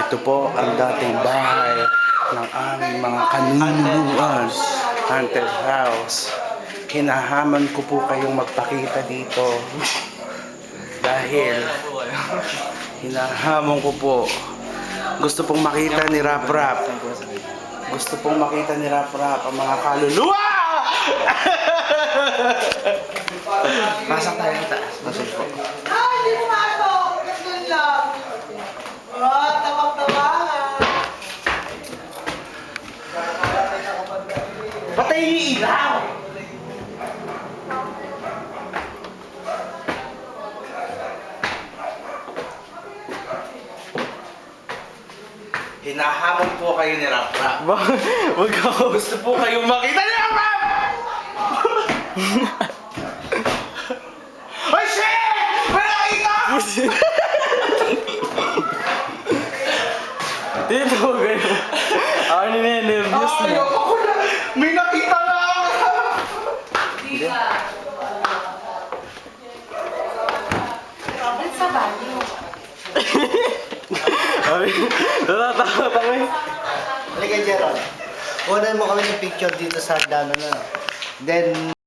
Ito po ang dating bahay ng aming mga kanunungan. Haunted house. Hinahamon ko po kayong magpakita dito. Dahil hinahamon ko po. Gusto pong makita ni Rap Rap. Gusto pong makita ni Rap Rap ang mga kaluluwa! Pasok tayo sa taas. Pasok po. Hindi pumasok! Ganun lang! Tawag-tawagan! Patay yung ilaw! Hinahamon po kayo ni Rap Rap. Wag ako. Gusto po kayong makita ni Rap Rap! Ay, shit! May nakita! Dito ko kayo. Ako nine-nervous na. Ayoko ko na! May nakita na ako! Robin sa banyo. Natatakot ako eh. Halika, Gerald. Kunan mo kami ng picture dito sa hagdanan na. Then,